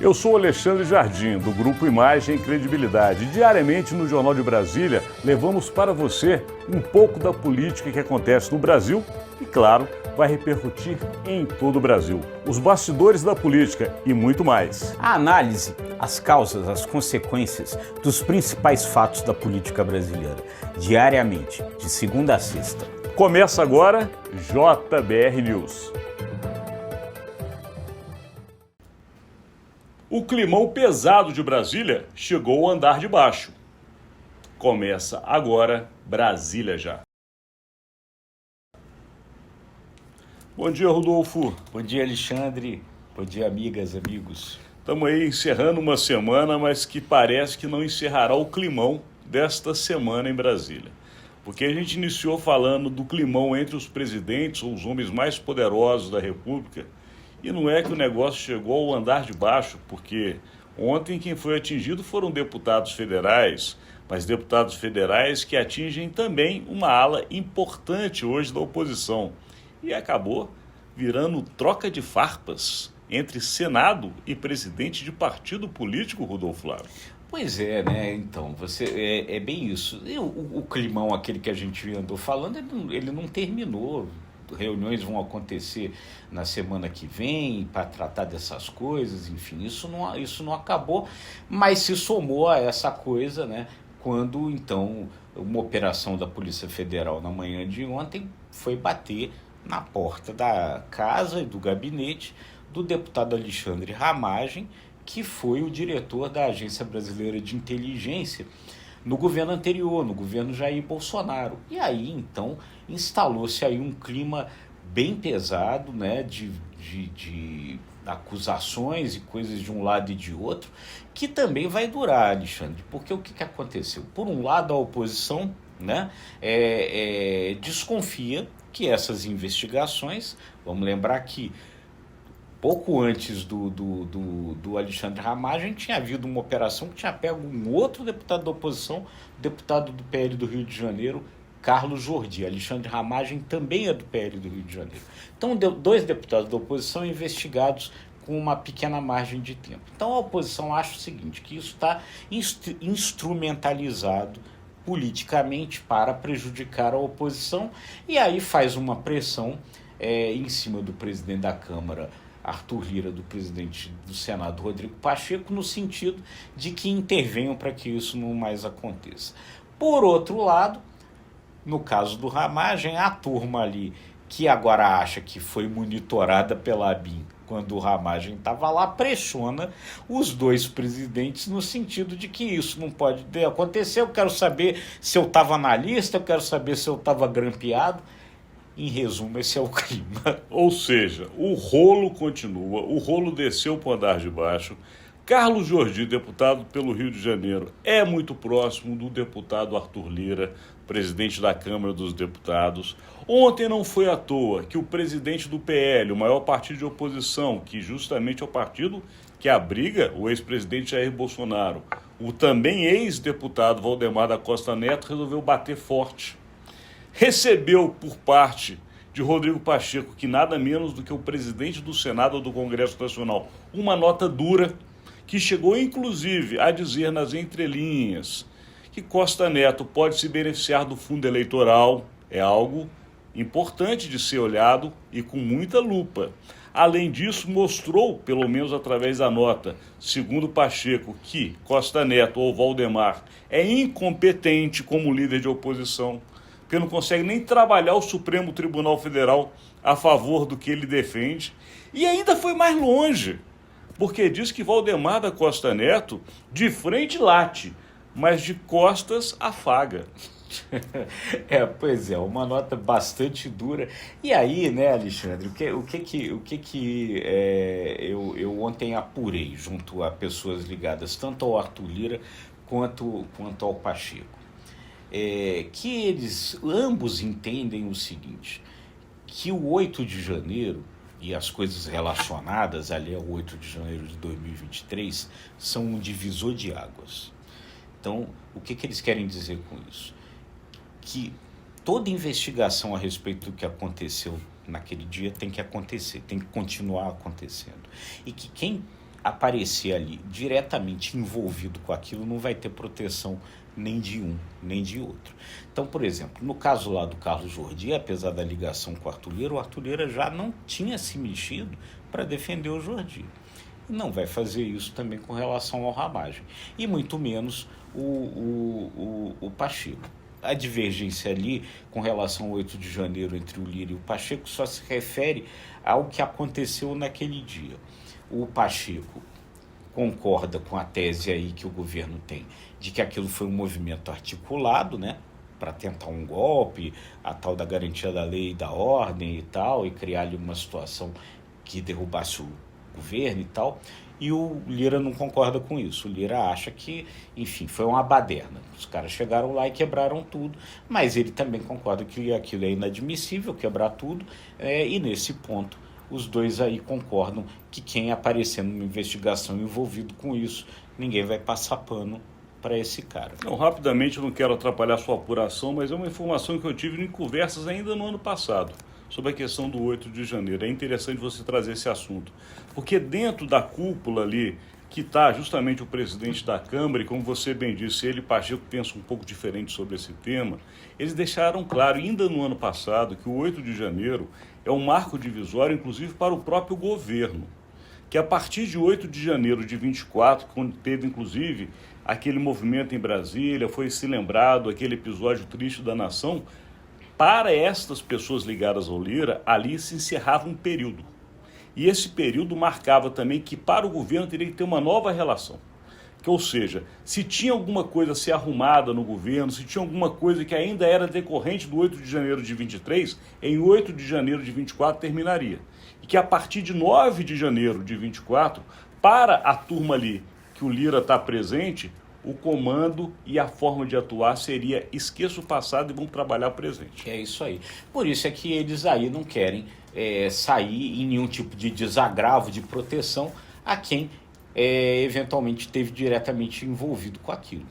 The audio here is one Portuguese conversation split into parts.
Eu sou Alexandre Jardim, do Grupo Imagem e Credibilidade. Diariamente no Jornal de Brasília, levamos para você um pouco da política que acontece no Brasil e, claro, vai repercutir em todo o Brasil. Os bastidores da política e muito mais. A análise, as causas, as consequências dos principais fatos da política brasileira, diariamente, de segunda a sexta. Começa agora JBR News. O climão pesado de Brasília chegou ao andar de baixo. Começa agora Brasília Já. Bom dia, Rodolfo. Bom dia, Alexandre. Bom dia, amigas, amigos. Estamos aí encerrando uma semana, mas que parece que não encerrará o climão desta semana em Brasília. Porque a gente iniciou falando do climão entre os presidentes ou os homens mais poderosos da República. E não é que o negócio chegou ao andar de baixo, porque ontem quem foi atingido foram deputados federais, mas deputados federais que atingem também uma ala importante hoje da oposição. E acabou virando troca de farpas entre Senado e presidente de partido político, Rodolfo Flávio. Pois é, né? Então, é bem isso. E o climão, aquele que a gente andou falando, ele não terminou. Reuniões vão acontecer na semana que vem para tratar dessas coisas, enfim, isso não acabou, mas se somou a essa coisa, né? Quando, então, uma operação da Polícia Federal na manhã de ontem foi bater na porta da casa e do gabinete do deputado Alexandre Ramagem, que foi o diretor da Agência Brasileira de Inteligência no governo anterior, no governo Jair Bolsonaro. E aí, então, instalou-se aí um clima bem pesado, né, de acusações e coisas de um lado e de outro, que também vai durar, Alexandre, porque o que aconteceu? Por um lado, a oposição, né, desconfia que essas investigações, vamos lembrar que pouco antes do Alexandre Ramagem tinha havido uma operação que tinha pego um outro deputado da oposição, deputado do PL do Rio de Janeiro, Carlos Jordi. Alexandre Ramagem também é do PL do Rio de Janeiro. Então, dois deputados da oposição investigados com uma pequena margem de tempo. Então, a oposição acha o seguinte, que isso está instrumentalizado politicamente para prejudicar a oposição e aí faz uma pressão em cima do presidente da Câmara, Arthur Lira, do presidente do Senado, Rodrigo Pacheco, no sentido de que intervenham para que isso não mais aconteça. Por outro lado, no caso do Ramagem, a turma ali que agora acha que foi monitorada pela ABIN quando o Ramagem estava lá, pressiona os dois presidentes no sentido de que isso não pode acontecer. Eu quero saber se eu estava na lista, eu quero saber se eu estava grampeado. Em resumo, esse é o clima. Ou seja, o rolo continua, o rolo desceu para o andar de baixo. Carlos Jordi, deputado pelo Rio de Janeiro, é muito próximo do deputado Arthur Lira, presidente da Câmara dos Deputados. Ontem não foi à toa que o presidente do PL, o maior partido de oposição, que justamente é o partido que abriga o ex-presidente Jair Bolsonaro, o também ex-deputado Valdemar da Costa Neto, resolveu bater forte. Recebeu por parte de Rodrigo Pacheco, que nada menos do que o presidente do Senado ou do Congresso Nacional, uma nota dura que chegou inclusive a dizer nas entrelinhas que Costa Neto pode se beneficiar do fundo eleitoral, é algo importante de ser olhado e com muita lupa. Além disso, mostrou, pelo menos através da nota, segundo Pacheco, que Costa Neto ou Valdemar é incompetente como líder de oposição, porque não consegue nem trabalhar o Supremo Tribunal Federal a favor do que ele defende. E ainda foi mais longe, porque diz que Valdemar da Costa Neto de frente late, mas de costas afaga. Pois é, uma nota bastante dura. E aí, né, Alexandre, o que eu ontem apurei junto a pessoas ligadas tanto ao Arthur Lira quanto ao Pacheco? Que eles ambos entendem o seguinte, que o 8 de janeiro e as coisas relacionadas ali ao 8 de janeiro de 2023 são um divisor de águas. Então, o que eles querem dizer com isso? Que toda investigação a respeito do que aconteceu naquele dia tem que acontecer, tem que continuar acontecendo. E que quem aparecer ali diretamente envolvido com aquilo não vai ter proteção nem de um, nem de outro. Então, por exemplo, no caso lá do Carlos Jordi, apesar da ligação com o Arthur Lira já não tinha se mexido para defender o Jordi. Não vai fazer isso também com relação ao Ramagem, e muito menos o Pacheco. A divergência ali com relação ao 8 de janeiro entre o Lira e o Pacheco só se refere ao que aconteceu naquele dia. O Pacheco concorda com a tese aí que o governo tem de que aquilo foi um movimento articulado, né, para tentar um golpe, a tal da garantia da lei e da ordem e tal, e criar ali uma situação que derrubasse o governo e tal. E o Lira não concorda com isso. O Lira acha que, enfim, foi uma baderna. Os caras chegaram lá e quebraram tudo, mas ele também concorda que aquilo é inadmissível, quebrar tudo, e nesse ponto os dois aí concordam que quem aparecer numa investigação envolvido com isso, ninguém vai passar pano para esse cara. Não, rapidamente, eu não quero atrapalhar a sua apuração, mas é uma informação que eu tive em conversas ainda no ano passado, sobre a questão do 8 de janeiro. É interessante você trazer esse assunto, porque dentro da cúpula ali, que está justamente o presidente da Câmara, e como você bem disse, ele e Pacheco pensam um pouco diferente sobre esse tema, eles deixaram claro, ainda no ano passado, que o 8 de janeiro é um marco divisório, inclusive para o próprio governo, que a partir de 8 de janeiro de 24, quando teve inclusive aquele movimento em Brasília, foi se lembrado aquele episódio triste da nação, para estas pessoas ligadas ao Lira, ali se encerrava um período. E esse período marcava também que para o governo teria que ter uma nova relação. Que, ou seja, se tinha alguma coisa a ser arrumada no governo, se tinha alguma coisa que ainda era decorrente do 8 de janeiro de 23, em 8 de janeiro de 24 terminaria. E que a partir de 9 de janeiro de 24, para a turma ali que o Lira está presente, o comando e a forma de atuar seria esqueça o passado e vamos trabalhar o presente. É isso aí. Por isso é que eles aí não querem sair em nenhum tipo de desagravo, de proteção a quem eventualmente esteve diretamente envolvido com aquilo.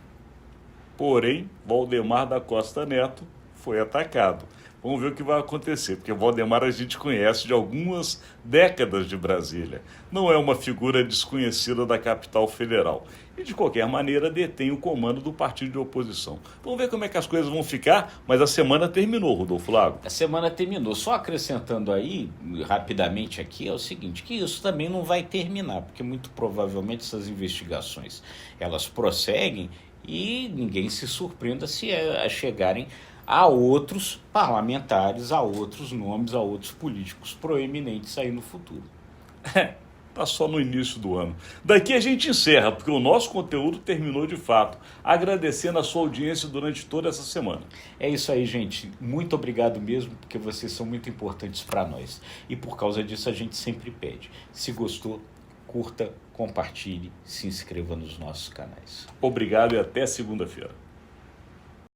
Porém, Valdemar da Costa Neto foi atacado. Vamos ver o que vai acontecer, porque o Valdemar a gente conhece de algumas décadas de Brasília. Não é uma figura desconhecida da capital federal. E, de qualquer maneira, detém o comando do partido de oposição. Vamos ver como é que as coisas vão ficar, mas a semana terminou, Rodolfo Lago. A semana terminou. Só acrescentando aí, rapidamente aqui, é o seguinte, que isso também não vai terminar, porque muito provavelmente essas investigações, elas prosseguem e ninguém se surpreenda se chegarem a outros parlamentares, a outros nomes, a outros políticos proeminentes aí no futuro. Tá só no início do ano. Daqui a gente encerra, porque o nosso conteúdo terminou de fato. Agradecendo a sua audiência durante toda essa semana. É isso aí, gente. Muito obrigado mesmo, porque vocês são muito importantes para nós. E por causa disso a gente sempre pede. Se gostou, curta, compartilhe, se inscreva nos nossos canais. Obrigado e até segunda-feira.